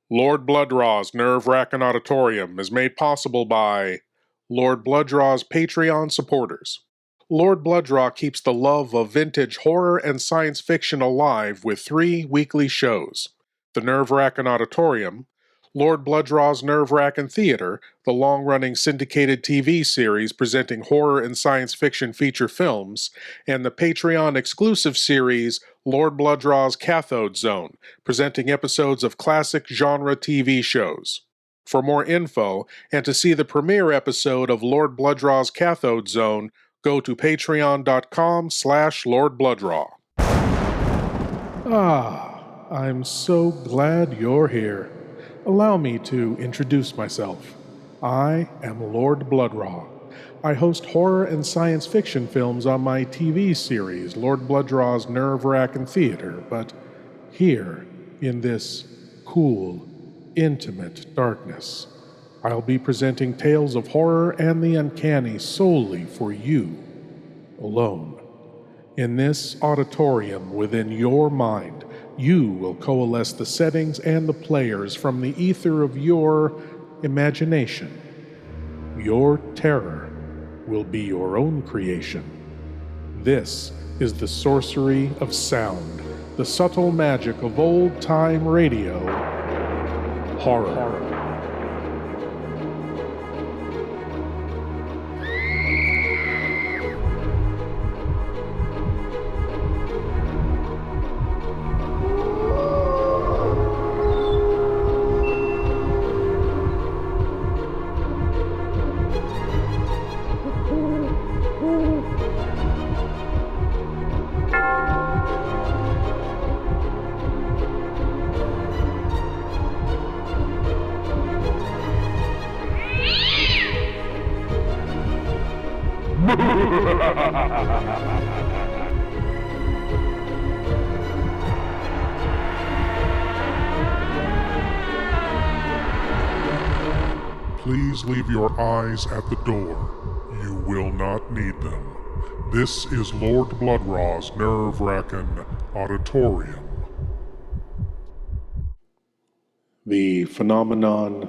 Lord Blood-Rah's Nerve-Wrackin Auditorium is made possible by Lord Blood-Rah's Patreon supporters. Lord Blood-Rah keeps the love of vintage horror and science fiction alive with 3 weekly shows: the Nerve-Wrackin Auditorium, Lord Blood-Rah's Nerve-Wrackin Theater, the long-running syndicated TV series presenting horror and science fiction feature films, and the Patreon-exclusive series Lord Blood-Rah's Cathode Zone, presenting episodes of classic genre TV shows. For more info, and to see the premiere episode of Lord Blood-Rah's Cathode Zone, go to patreon.com/Lord Blood-Rah. I'm so glad you're here. Allow me to introduce myself. I am Lord Blood-Rah. I host horror and science fiction films on my TV series, Lord Blood-Rah's Nerve-Wrackin Theater, but here, in this cool, intimate darkness, I'll be presenting tales of horror and the uncanny solely for you, alone. In this auditorium within your mind, you will coalesce the settings and the players from the ether of your imagination. Your terror will be your own creation. This is the sorcery of sound, the subtle magic of old-time radio, horror. Please leave your eyes at the door. You will not need them. This is Lord Blood-Rah's Nerve-Wrackin Auditorium. The phenomenon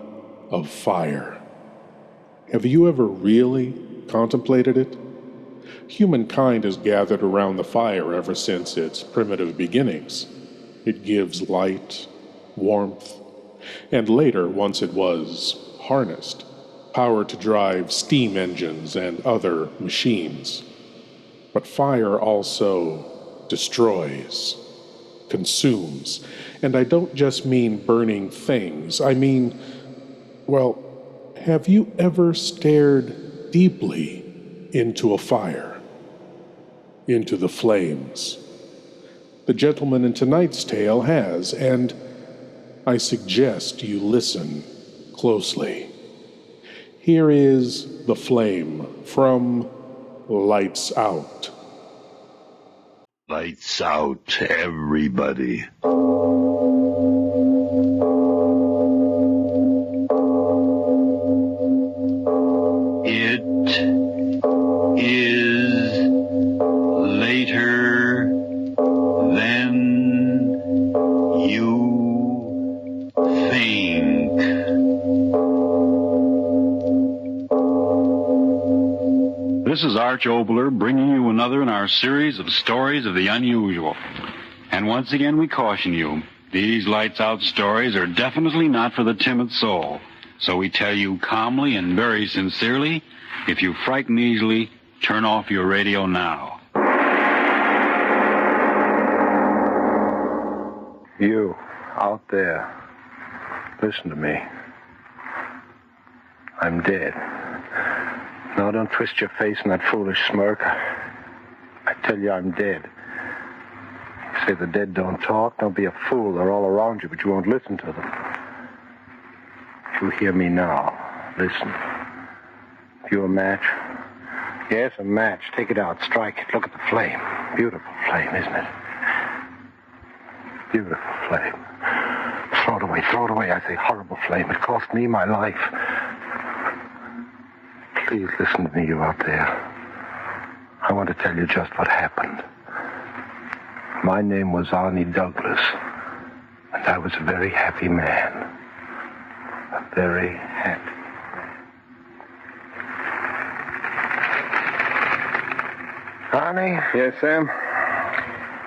of fire. Have you ever really contemplated it? Humankind has gathered around the fire ever since its primitive beginnings. It gives light, warmth, and later, once it was harnessed, power to drive steam engines and other machines. But fire also destroys, consumes, and I don't just mean burning things. I mean, well, have you ever stared deeply into a fire? Into the flames? The gentleman in tonight's tale has, and I suggest you listen closely. Here is the flame from Lights Out. Lights out, everybody. It is later than you think. This is Arch Obler bringing you another in our series of stories of the unusual. And once again we caution you, these lights out stories are definitely not for the timid soul. So we tell you calmly and very sincerely, if you frighten easily, turn off your radio now. You, out there, listen to me. I'm dead. No, don't twist your face in that foolish smirk. I tell you I'm dead. You say the dead don't talk. Don't be a fool. They're all around you, but you won't listen to them. You hear me now. Listen. You a match? Yes, a match. Take it out. Strike it. Look at the flame. Beautiful flame, isn't it? Beautiful flame. Throw it away. Throw it away. I say horrible flame. It cost me my life. Please listen to me, you out there. I want to tell you just what happened. My name was Arnie Douglas, and I was a very happy man. very hat. Arnie? Yes, Sam?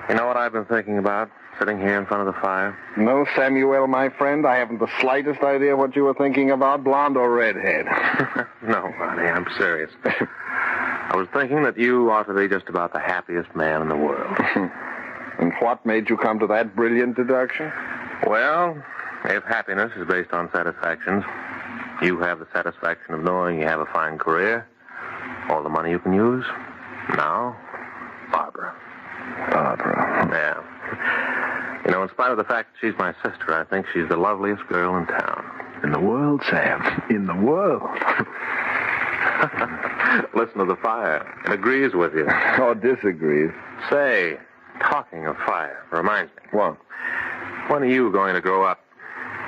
You know what I've been thinking about, sitting here in front of the fire? No, Samuel, my friend. I haven't the slightest idea what you were thinking about, blonde or redhead. No, Arnie, I'm serious. I was thinking that you ought to be just about the happiest man in the world. And what made you come to that brilliant deduction? Well, if happiness is based on satisfactions, you have the satisfaction of knowing you have a fine career, all the money you can use. Now, Barbara. Barbara. Yeah. You know, in spite of the fact that she's my sister, I think she's the loveliest girl in town. In the world, Sam. In the world. Listen to the fire. It agrees with you. Or disagrees. Say, talking of fire, reminds me. What? When are you going to grow up?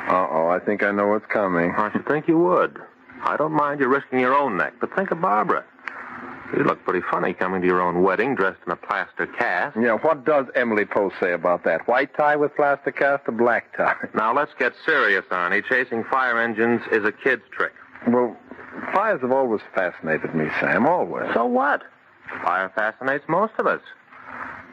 Uh-oh, I think I know what's coming. I should think you would. I don't mind you risking your own neck, but think of Barbara. You look pretty funny coming to your own wedding dressed in a plaster cast. Yeah, what does Emily Post say about that? White tie with plaster cast or black tie? Now, let's get serious, Arnie. Chasing fire engines is a kid's trick. Well, fires have always fascinated me, Sam, always. So what? Fire fascinates most of us.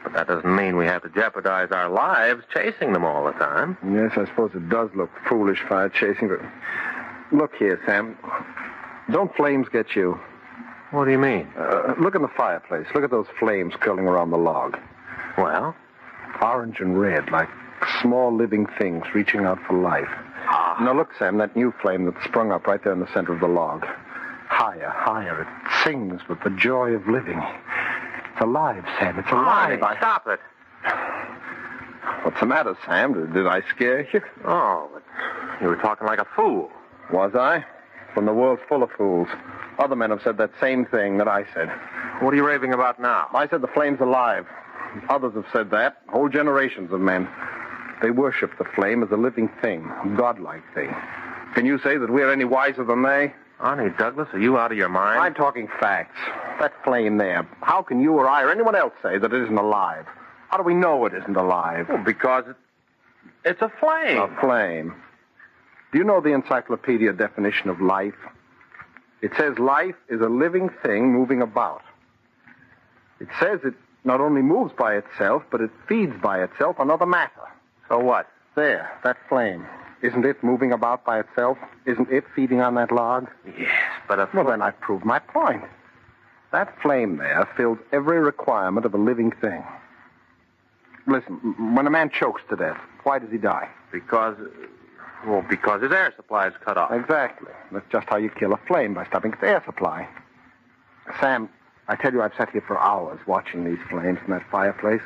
But that doesn't mean we have to jeopardize our lives chasing them all the time. Yes, I suppose it does look foolish, fire chasing, but... Look here, Sam. Don't flames get you? What do you mean? Look in the fireplace. Look at those flames curling around the log. Well? Orange and red, like small living things reaching out for life. Now look, Sam, that new flame that sprung up right there in the center of the log. Higher, higher. It sings with the joy of living. It's alive, Sam. It's alive. Arnie, stop it. What's the matter, Sam? Did I scare you? Oh, but you were talking like a fool. Was I? When the world's full of fools. Other men have said that same thing that I said. What are you raving about now? I said the flame's alive. Others have said that. Whole generations of men. They worship the flame as a living thing, a godlike thing. Can you say that we're any wiser than they? Arnie Douglas, are you out of your mind? I'm talking facts. That flame there. How can you or I or anyone else say that it isn't alive? How do we know it isn't alive? Well, because it's a flame. A flame. Do you know the encyclopedia definition of life? It says life is a living thing moving about. It says it not only moves by itself, but it feeds by itself on other matter. So what? There, that flame. Isn't it moving about by itself? Isn't it feeding on that log? Yes, but Well, then I've proved my point. That flame there fills every requirement of a living thing. Listen, when a man chokes to death, why does he die? Because his air supply is cut off. Exactly. That's just how you kill a flame, by stopping its air supply. Sam, I tell you, I've sat here for hours watching these flames in that fireplace.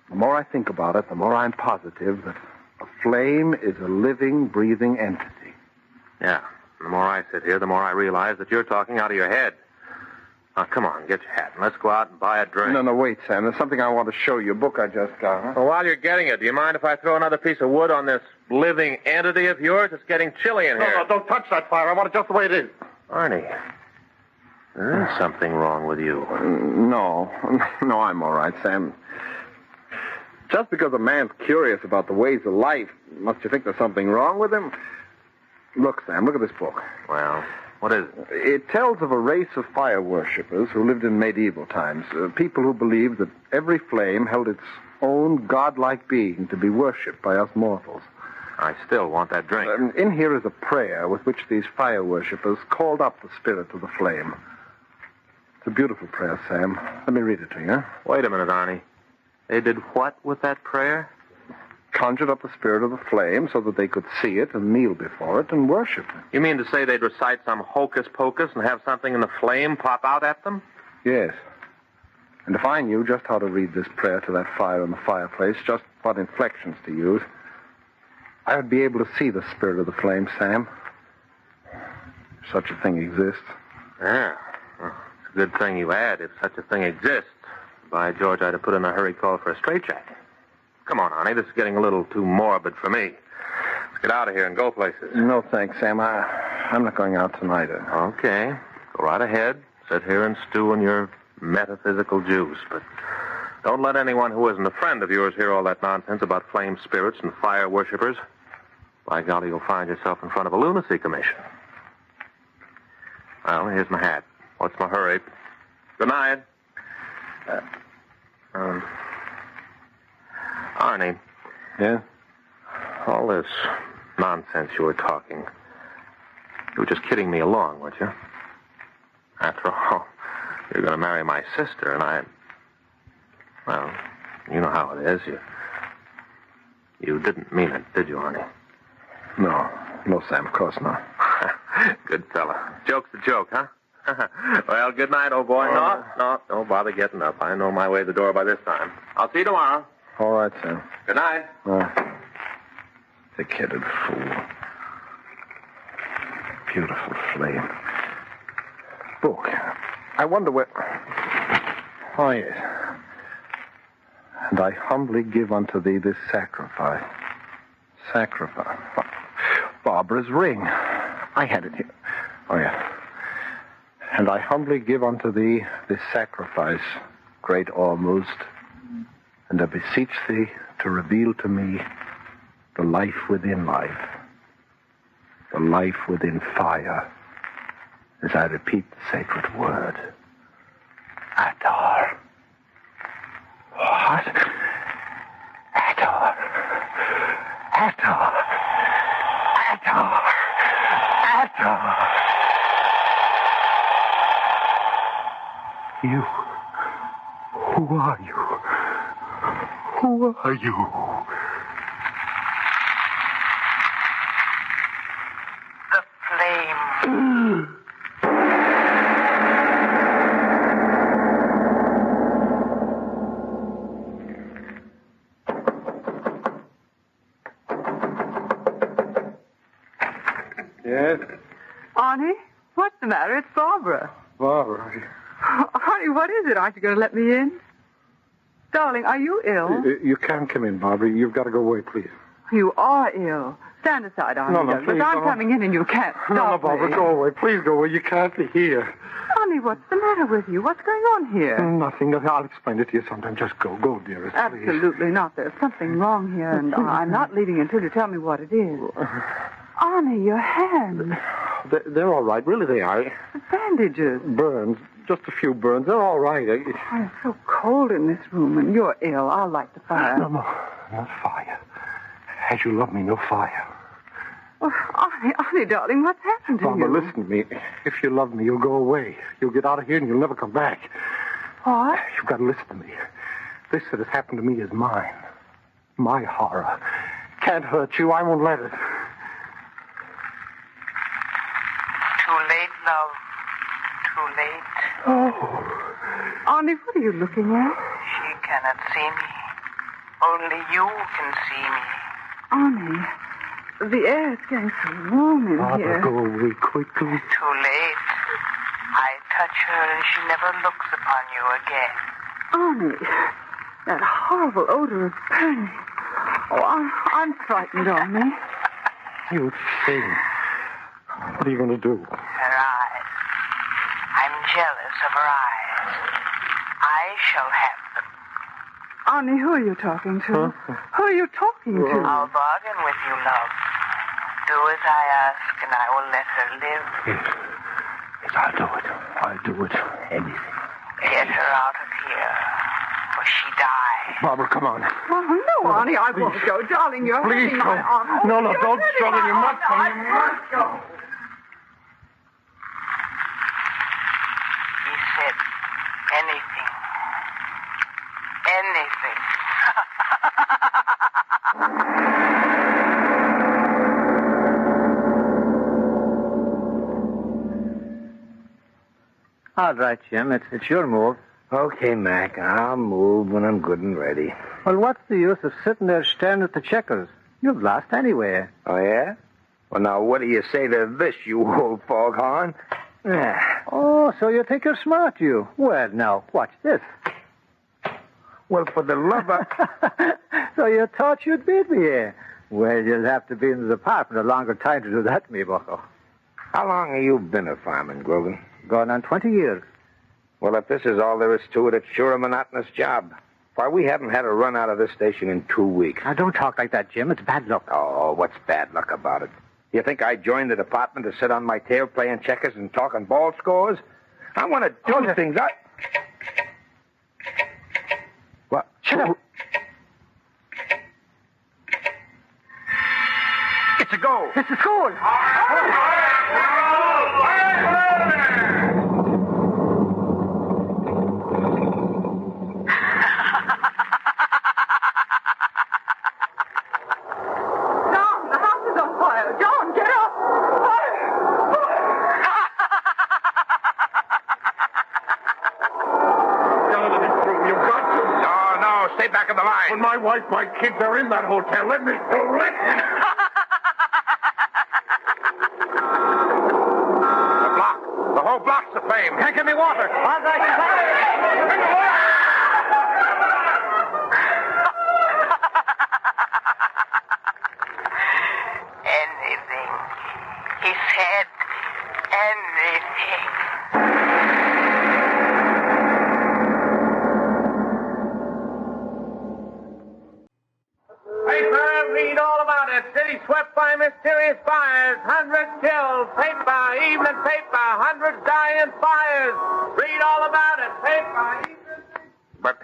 The more I think about it, the more I'm positive that a flame is a living, breathing entity. Yeah. The more I sit here, the more I realize that you're talking out of your head. Now, come on, get your hat, and let's go out and buy a drink. No, wait, Sam. There's something I want to show you. A book I just got. Huh? Well, while you're getting it, do you mind if I throw another piece of wood on this living entity of yours? It's getting chilly in here. No, don't touch that fire. I want it just the way it is. Arnie, there is something wrong with you. No, I'm all right, Sam. Just because a man's curious about the ways of life, must you think there's something wrong with him? Look, Sam, look at this book. Well, what is it? It tells of a race of fire worshippers who lived in medieval times. People who believed that every flame held its own godlike being to be worshipped by us mortals. I still want that drink. In here is a prayer with which these fire worshippers called up the spirit of the flame. It's a beautiful prayer, Sam. Let me read it to you. Wait a minute, Arnie. They did what with that prayer? Conjured up the spirit of the flame so that they could see it and kneel before it and worship it. You mean to say they'd recite some hocus pocus and have something in the flame pop out at them? Yes. And if I knew just how to read this prayer to that fire in the fireplace, just what inflections to use, I would be able to see the spirit of the flame, Sam. If such a thing exists. Yeah. Well, it's a good thing you add, if such a thing exists. By George, I'd have put in a hurry call for a straitjacket. Come on, Arnie. This is getting a little too morbid for me. Let's get out of here and go places. No, thanks, Sam. I'm not going out tonight. Okay. Go right ahead. Sit here and stew in your metaphysical juice. But don't let anyone who isn't a friend of yours hear all that nonsense about flame spirits and fire worshippers. By golly, you'll find yourself in front of a lunacy commission. Well, here's my hat. What's my hurry? Good night. Arnie. Yeah? All this nonsense you were talking, you were just kidding me along, weren't you? After all, you're going to marry my sister, and well, you know how it is. You didn't mean it, did you, Arnie? No, Sam, of course not. Good fella. Joke's a joke, huh? Well, good night, old boy. No, don't bother getting up. I know my way to the door by this time. I'll see you tomorrow. All right, Sam. Good night. Thick-headed fool. Beautiful flame. Book. I wonder where... Oh, yes. And I humbly give unto thee this sacrifice. Sacrifice. Barbara's ring. I had it here. Oh, yeah. And I humbly give unto thee this sacrifice, great Ormuzd, and I beseech thee to reveal to me the life within life, the life within fire, as I repeat the sacred word. Adar. What? Adar. Adar. Adar. Adar. You. Who are you? Who are you? The flame. Yes? Arnie, what's the matter? It's Barbara. Barbara. Arnie, what is it? Aren't you going to let me in? Darling, are you ill? You can't come in, Barbara. You've got to go away, please. You are ill. Stand aside, Arnie. No, Douglas. please, I'm don't. coming in and you can't stop No, Barbara, me. go away. Please go away. You can't be here. Arnie, what's the matter with you? What's going on here? Nothing. I'll explain it to you sometime. Just go. Go, dearest, please. Absolutely not. There's something wrong here, and I'm not leaving until you tell me what it is. Arnie, your hands. They're all right. Really, they are. The bandages. Burns. Just a few burns. They're all right. Oh, it's so cold in this room, and you're ill. I'll light the fire. No, not fire. As you love me, no fire. Oh, Arnie, darling, what's happened to Barbara, you? listen to me. If you love me, you'll go away. You'll get out of here and you'll never come back. What? You've got to listen to me. This that has happened to me is mine. My horror. Can't hurt you. I won't let it. Too late, love. Too late. Oh. Arnie, what are you looking at? She cannot see me. Only you can see me. Arnie, the air is getting so warm in Barbara, here. go away quickly. Too late. I touch her and she never looks upon you again. Arnie, that horrible odor is burning. Oh, I'm frightened, Arnie. You thing. What are you going to do? Her eyes. I'm jealous of her eyes. I shall have them. Arnie, who are you talking to? Who are you talking to? I'll bargain with you, love. Do as I ask, and I will let her live. Yes, I'll do it. I'll do it. Anything. Get her out of here, for she dies. Barbara, come on. Oh, no, Arnie, I won't go. Darling, you're Please hurting my go. arm. Oh, No, you're don't hurting struggle. my You arm. must go. I You must go. He said anything. Anything. All right, Jim. It's your move. Okay, Mac. I'll move when I'm good and ready. Well, what's the use of sitting there staring at the checkers? You've lost anyway. Oh, yeah? Well, now, what do you say to this, you old foghorn? Oh, so you think you're smart, you? Well, now, watch this. Well, for the love of... So you thought you'd beat me, eh? Well, you'll have to be in the department a longer time to do that, me bucko. How long have you been a fireman, Grogan? Going on 20 years. Well, if this is all there is to it, it's sure a monotonous job. Why, we haven't had a run out of this station in 2 weeks. Now, don't talk like that, Jim. It's bad luck. Oh, what's bad luck about it? You think I joined the department to sit on my tail playing checkers and talking ball scores? I want to do things. What? Shut up. It's a go. It's the school. John, the house is on fire. John, get up. You've got to. No, stay back in the line. When my wife, my kids are in that hotel, let me through. The whole block's aflame. Can't give me water. Anything. He said anything. Paper, read all about it. City swept by mysterious fires. 100 killed. Paper, evening paper. Hundreds die in fires. Read all about it. Paper, But,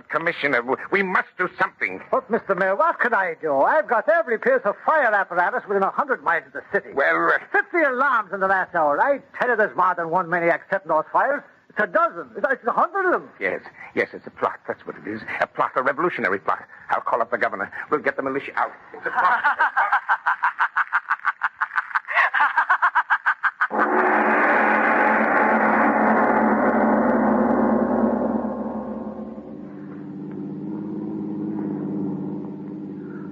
Commissioner, we must do something. But, Mr. Mayor, what can I do? I've got every piece of fire apparatus within 100 miles of the city. Well, 50 alarms in the last hour. I tell you there's more than one maniac setting those fires. It's a dozen. It's 100 of them. yes, it's a plot. That's what it is. A plot, a revolutionary plot. I'll call up the governor. We'll get the militia out. It's a plot.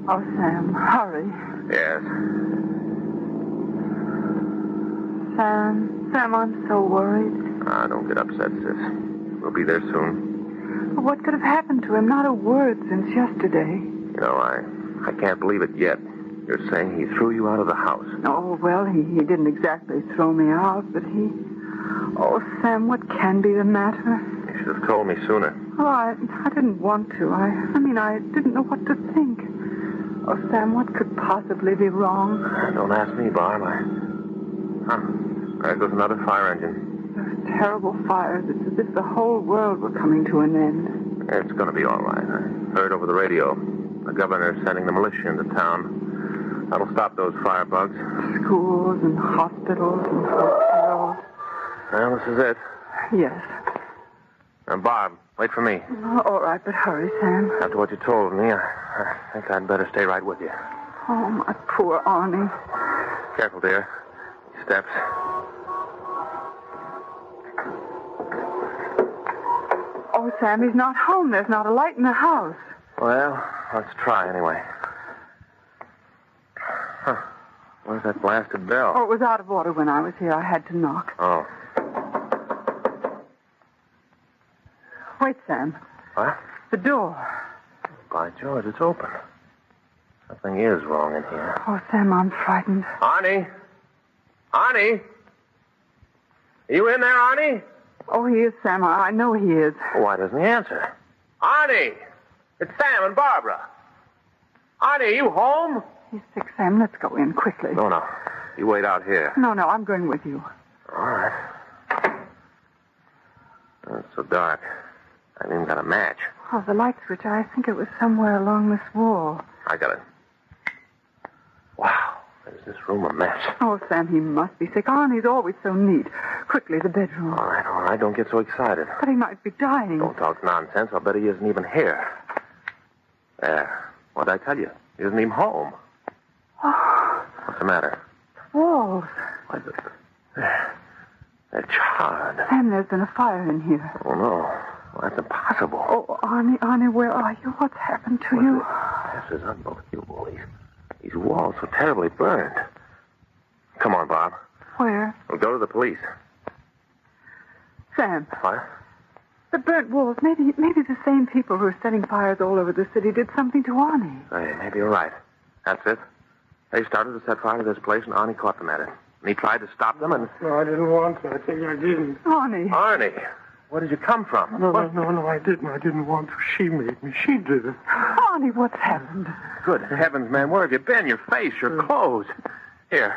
Oh, Sam, hurry. Yes. Sam, I'm so worried. Don't get upset, sis. We'll be there soon. What could have happened to him? Not a word since yesterday. You know, I can't believe it yet. You're saying he threw you out of the house. Oh, well, he didn't exactly throw me out, but he... Oh, Sam, what can be the matter? You should have told me sooner. Oh, I didn't want to. I didn't know what to think. Oh, Sam, what could possibly be wrong? Don't ask me, Barb. There goes another fire engine. Those terrible fires. It's as if the whole world were coming to an end. It's going to be all right. I heard over the radio. The governor's sending the militia into town. That'll stop those firebugs. Schools and hospitals and hotels. Well, this is it. Yes. And Barb, wait for me. Oh, all right, but hurry, Sam. After what you told me, I think I'd better stay right with you. Oh, my poor Arnie. Careful, dear. Steps. Oh, Sam, he's not home. There's not a light in the house. Well, let's try anyway. Where's that blasted bell? Oh, it was out of order when I was here. I had to knock. Oh. Wait, Sam. What? The door. By George, it's open. Something is wrong in here. Oh, Sam, I'm frightened. Arnie? Arnie? Are you in there, Arnie? Oh, he is, Sam. I know he is. Why doesn't he answer? Arnie! It's Sam and Barbara. Arnie, are you home? He's sick, Sam. Let's go in quickly. No. You wait out here. No, I'm going with you. All right. Oh, it's so dark. I haven't even got a match. Oh, the light switch. I think it was somewhere along this wall. I got it. Wow. Is this room a mess? Oh, Sam, he must be sick. Arnie's always so neat. Quickly, the bedroom. All right. Don't get so excited. But he might be dying. Don't talk nonsense. I'll bet he isn't even here. There. What'd I tell you? He isn't even home. Oh, What's the matter? walls. Why, they're charred. Sam, there's been a fire in here. Oh, no. Well, that's impossible. Oh, Arnie, where are you? What's happened to you? This is unbelievable. These walls so terribly burned. Come on, Bob. Where? We'll go to the police. Sam, What? the burnt walls. Maybe the same people who are setting fires all over the city did something to Arnie. Hey, maybe you're right. That's it. They started to set fire to this place, and Arnie caught them at it. And he tried to stop them, and... No, I didn't want to. I think I didn't. Arnie. Arnie! Where did you come from? No, I didn't. I didn't want to. She made me. She did it. Arnie, what's happened? Good heavens, man. Where have you been? Your face, your clothes. Here,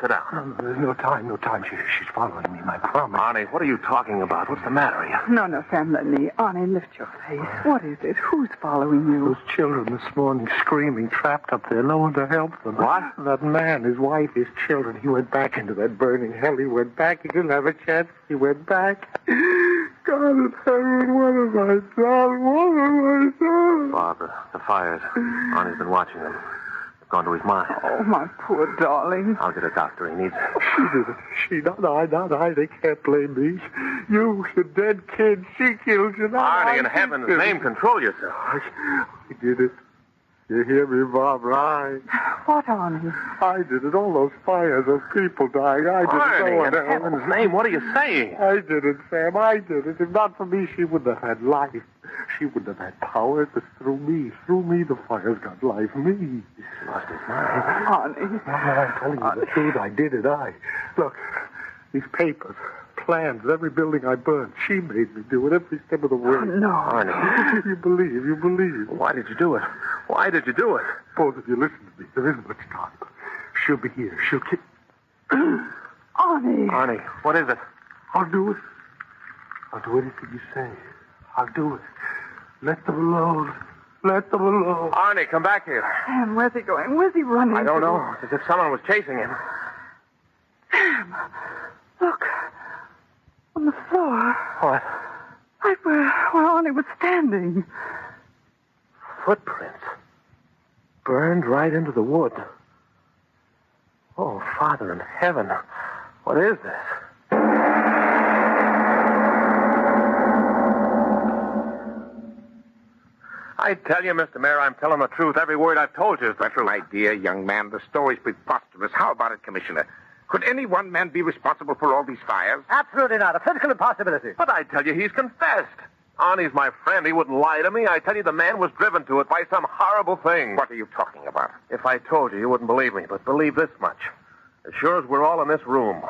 sit down. No, there's no time. She's following me, I promise. Arnie, what are you talking about? What's the matter with you? No, Sam, let me. Arnie, lift your face. What is it? Who's following you? Those children this morning screaming, trapped up there, no one to help them. What? That man, his wife, his children, he went back into that burning hell. He went back. He didn't have a chance. He went back. God in heaven, what have I done? What have I done? Barbara, the fires. Arnie's been watching them. They've gone to his mind. Oh, my poor darling. I'll get a doctor. He needs it. She did it. She, not I. They can't blame me. You, the dead kid, she killed you. Arnie, in heaven's name, control yourself. I did it. You hear me, Barbara? What, Arnie? I did it. All those fires of people dying. I did it. Arnie, in heaven's name, what are you saying? I did it, Sam. I did it. If not for me, she wouldn't have had life. She wouldn't have had power. It was through me. Through me, the fires got life. Me. He lost his mind. Arnie. No, I'm telling you the truth. I did it. Look, these papers, plans, every building I burned. She made me do it every step of the way. Oh, no. Arnie. You believe. Why did you do it? Both of you, listen to me. There isn't much time. She'll be here. She'll kick. Arnie. Arnie, what is it? I'll do it. I'll do anything you say. I'll do it. Let them alone. Arnie, come back here. Sam, where's he going? Where's he running I don't to? know. It's as if someone was chasing him. Sam, look. On the floor. What? Right where Arnie was standing. Footprints. Burned right into the wood. Oh, Father in heaven. What is this? I tell you, Mr. Mayor, I'm telling the truth. Every word I've told you is the truth. My dear young man, the story's preposterous. How about it, Commissioner? Could any one man be responsible for all these fires? Absolutely not. A physical impossibility. But I tell you, he's confessed. Arnie's my friend. He wouldn't lie to me. I tell you, the man was driven to it by some horrible thing. What are you talking about? If I told you, you wouldn't believe me. But believe this much. As sure as we're all in this room,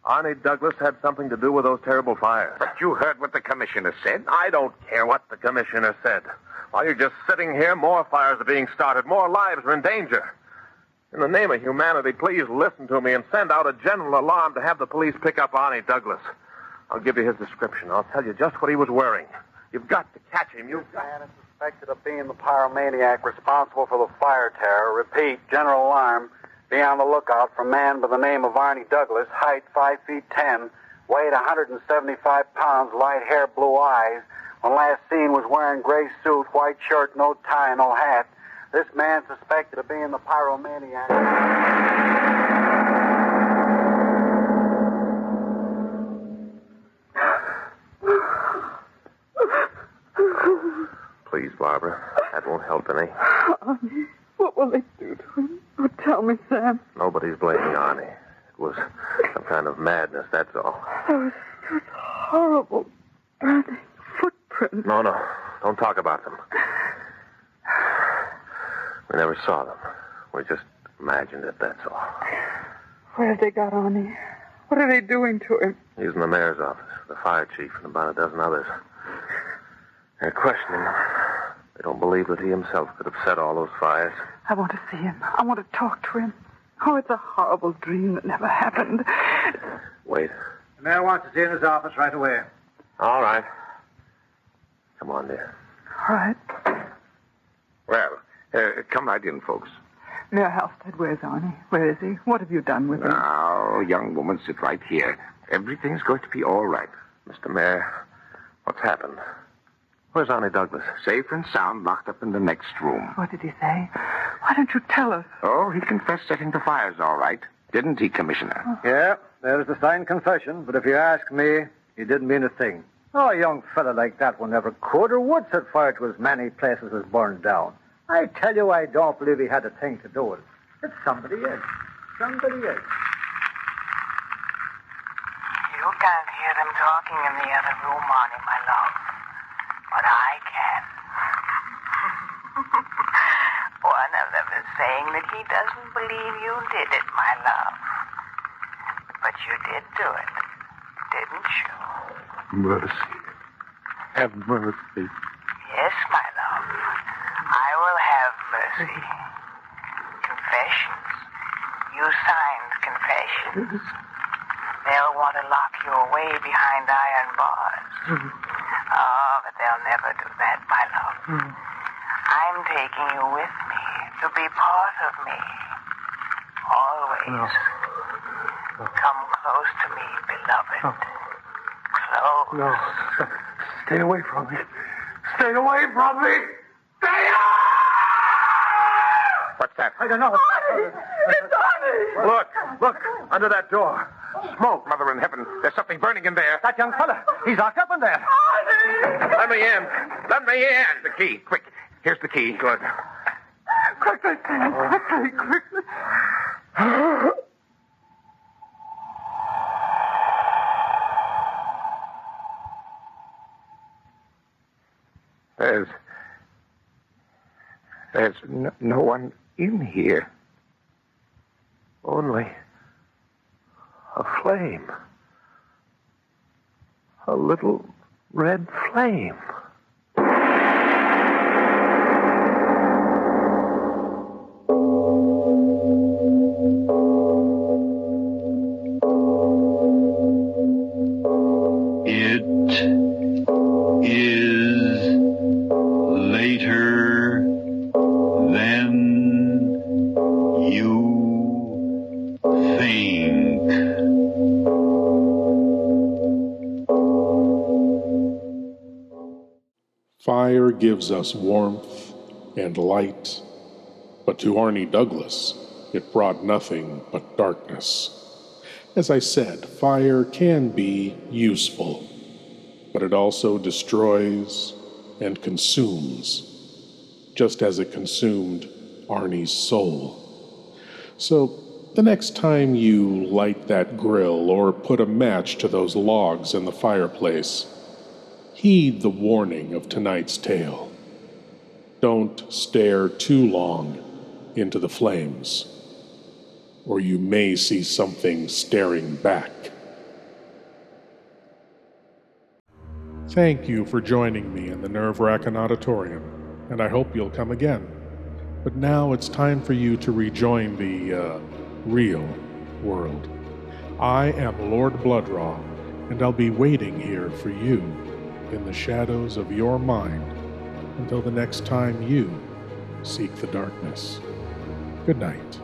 Arnie Douglas had something to do with those terrible fires. But you heard what the Commissioner said. I don't care what the commissioner said. While you're just sitting here, more fires are being started. More lives are in danger. In the name of humanity, please listen to me and send out a general alarm to have the police pick up Arnie Douglas. I'll give you his description. I'll tell you just what he was wearing. You've got to catch him. You've got... Man is suspected of being the pyromaniac responsible for the fire terror. Repeat, general alarm. Be on the lookout for a man by the name of Arnie Douglas, height 5 feet 10, weight 175 pounds, light hair, blue eyes. When last seen was wearing gray suit, white shirt, no tie, no hat. This man suspected of being the pyromaniac. Please, Barbara. That won't help any. Arnie, what will they do to him? Oh, tell me, Sam. Nobody's blaming Arnie. It was some kind of madness, that's all. Those horrible burning footprints. No. Don't talk about them. We never saw them. We just imagined it, that's all. Where have they got Arnie? What are they doing to him? He's in the mayor's office, the fire chief, and about a dozen others. They're questioning him. They don't believe that he himself could have set all those fires. I want to see him. I want to talk to him. Oh, it's a horrible dream that never happened. Wait. The mayor wants to see you in his office right away. All right. Come on, dear. All right. Well, come right in, folks. Mayor Halstead, where's Arnie? Where is he? What have you done with him? Now, young woman, sit right here. Everything's going to be all right. Mr. Mayor, what's happened? Where's Arnie Douglas? Safe and sound, locked up in the next room. What did he say? Why don't you tell us? Oh, he confessed setting the fires all right. Didn't he, Commissioner? Yeah, there's the signed confession. But if you ask me, he didn't mean a thing. Oh, a young fella like that one never could or would set fire to as many places as burned down. I tell you, I don't believe he had a thing to do with it. It's somebody else. Somebody else. You can't hear them talking in the other room, Arnie, my love. But I can. One of them is saying that he doesn't believe you did it, my love. But you did do it, didn't you? Mercy. Have mercy. Yes, my love. I will have mercy. Confessions. You signed confessions. They'll want to lock you away behind iron bars. Oh, but they'll never do that, my love. I'm taking you with me to be part of me. Always. Come close to me, beloved. Close. No. Stay away from me. Stay away from me. Stay away! What's that? I don't know. It's Arnie! Look, under that door. Smoke, Mother in heaven. There's something burning in there. That young fella. He's locked up in there. Arnie! Let me in. Let me in. The key. Quick. Here's the key. Good. Quickly, Sam. Quickly. There's no one in here. Only a flame. A little red flame. It is later than you think. Fire gives us warmth and light, but to Arnie Douglas, it brought nothing but darkness. As I said, fire can be useful, but it also destroys and consumes, just as it consumed Arnie's soul. So, the next time you light that grill or put a match to those logs in the fireplace, heed the warning of tonight's tale. Don't stare too long into the flames, or you may see something staring back. Thank you for joining me in the Nerve-Wrackin Auditorium, and I hope you'll come again. But now it's time for you to rejoin the, real world. I am Lord Blood-Rah, and I'll be waiting here for you in the shadows of your mind until the next time you seek the darkness. Good night.